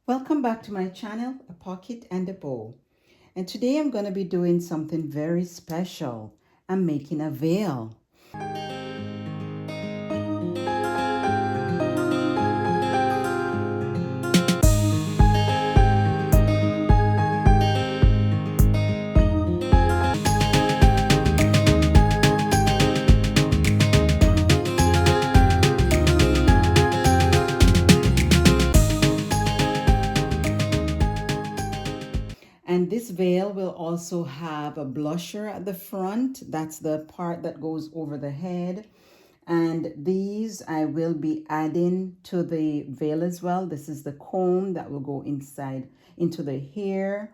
Welcome back to my channel, A Pocket and a Bow. And today I'm going to be doing something very special. I'm making a veil. And this veil will also have a blusher at the front. That's the part that goes over the head. And these I will be adding to the veil as well. This is the comb that will go inside into the hair.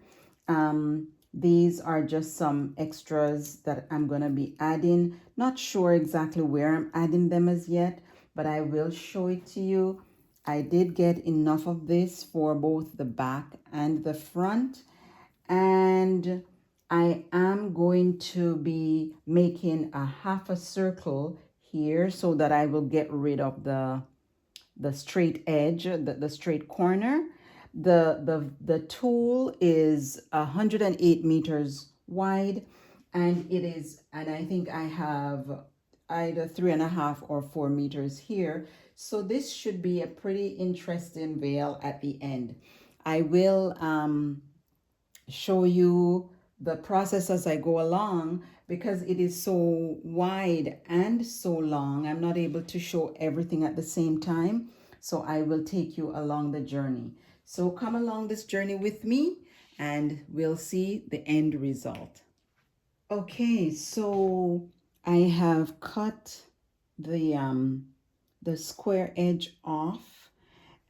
These are just some extras that I'm going to be adding. Not sure exactly where I'm adding them as yet, but I will show it to you. I did get enough of this for both the back and the front. And I am going to be making a half a circle here so that I will get rid of the straight edge, the straight corner. The tool is 108 meters wide, and I think I have either 3.5 or 4 meters here. So this should be a pretty interesting veil at the end. I will show you the process as I go along because it is so wide and so long. I'm not able to show everything at the same time. So I will take you along the journey. So come along this journey with me and we'll see the end result. Okay, so I have cut the square edge off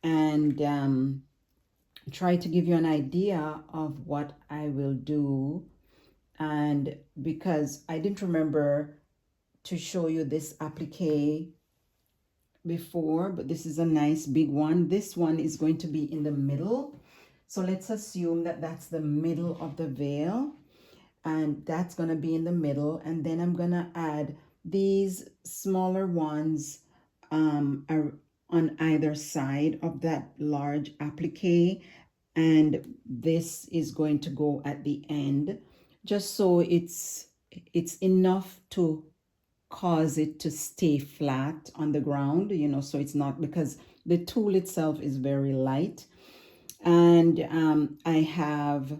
and try to give you an idea of what I will do. And because I didn't remember to show you this applique before, but this is a nice big one. This one is going to be in the middle. So let's assume that that's the middle of the veil, and that's going to be in the middle. And then I'm going to add these smaller ones on either side of that large applique, and this is going to go at the end just so it's enough to cause it to stay flat on the ground, so it's not, because the tool itself is very light. And I have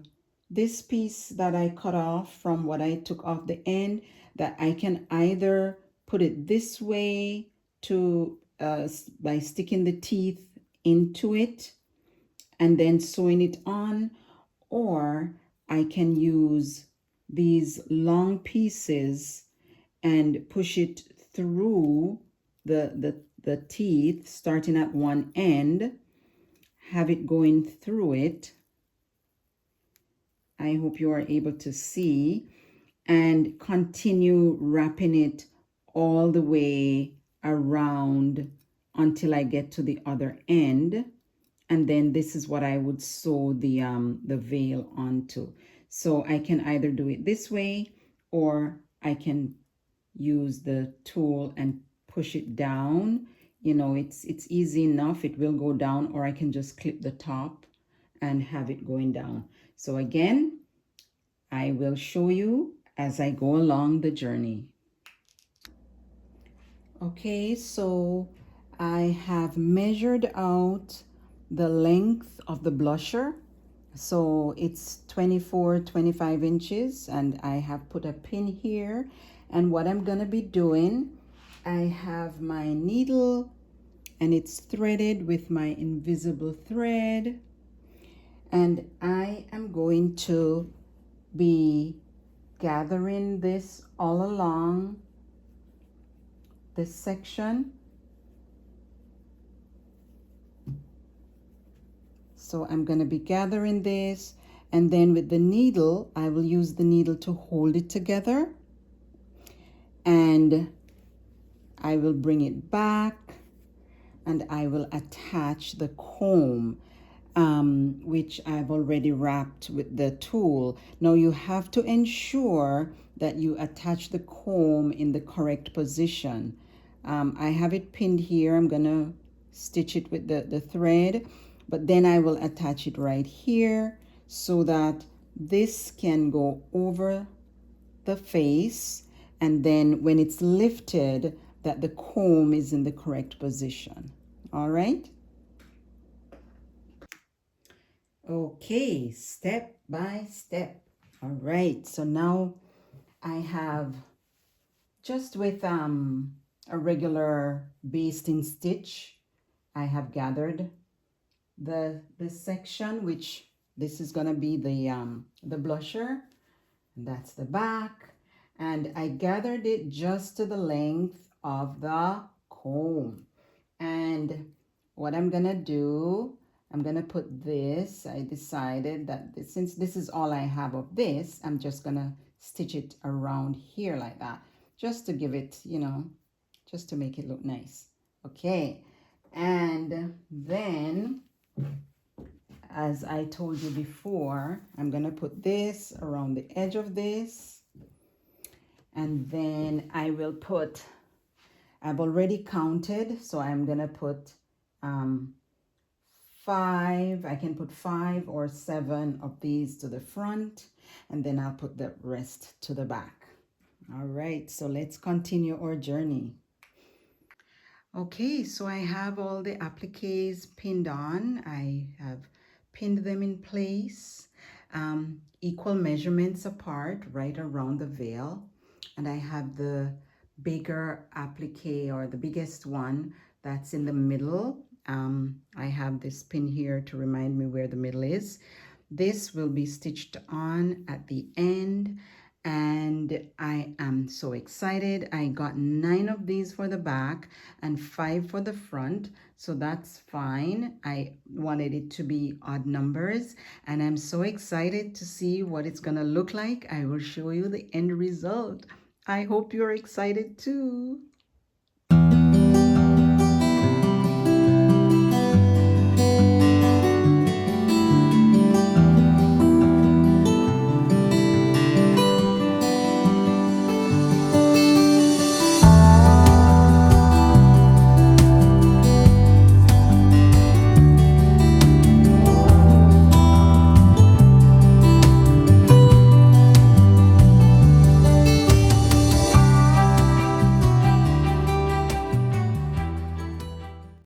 this piece that I cut off from what I took off the end that I can either put it this way to by sticking the teeth into it and then sewing it on, or I can use these long pieces and push it through the teeth, starting at one end, have it going through it. I hope you are able to see, and continue wrapping it all the way around until I get to the other end. And then this is what I would sew the veil onto. So I can either do it this way, or I can use the tool and push it down. It's easy enough. It will go down, or I can just clip the top and have it going down. So again, I will show you as I go along the journey. Okay, so I have measured out the length of the blusher. So it's 25 inches, and I have put a pin here. And what I'm gonna be doing, I have my needle and it's threaded with my invisible thread. And I am going to be gathering this all along this section. So I'm going to be gathering this, and then with the needle, I will use the needle to hold it together, and I will bring it back, and I will attach the comb, which I've already wrapped with the tool. Now you have to ensure that you attach the comb in the correct position. I have it pinned here. I'm gonna stitch it with the thread, but then I will attach it right here so that this can go over the face, and then when it's lifted, that the comb is in the correct position. All right. Okay, step by step. All right, so now I have just with a regular basting stitch, I have gathered this section, which this is gonna be the blusher. That's the back. And I gathered it just to the length of the comb. And what I'm gonna do, I'm gonna put this, I decided that this, since this is all I have of this, I'm just gonna stitch it around here like that, just to give it, you know, just to make it look nice. Okay, and then as I told you before, I'm gonna put this around the edge of this, and then I will put, I've already counted, so I'm gonna put 5, I can put 5 or 7 of these to the front, and then I'll put the rest to the back. All right, so let's continue our journey. Okay, so I have all the appliques pinned on. I have pinned them in place, equal measurements apart, right around the veil. And I have the bigger applique, or the biggest one, that's in the middle. I have this pin here to remind me where the middle is. This will be stitched on at the end, and I am so excited. I got 9 of these for the back and 5 for the front, so that's fine. I wanted it to be odd numbers, and I'm so excited to see what it's gonna look like. I will show you the end result. I hope you're excited too.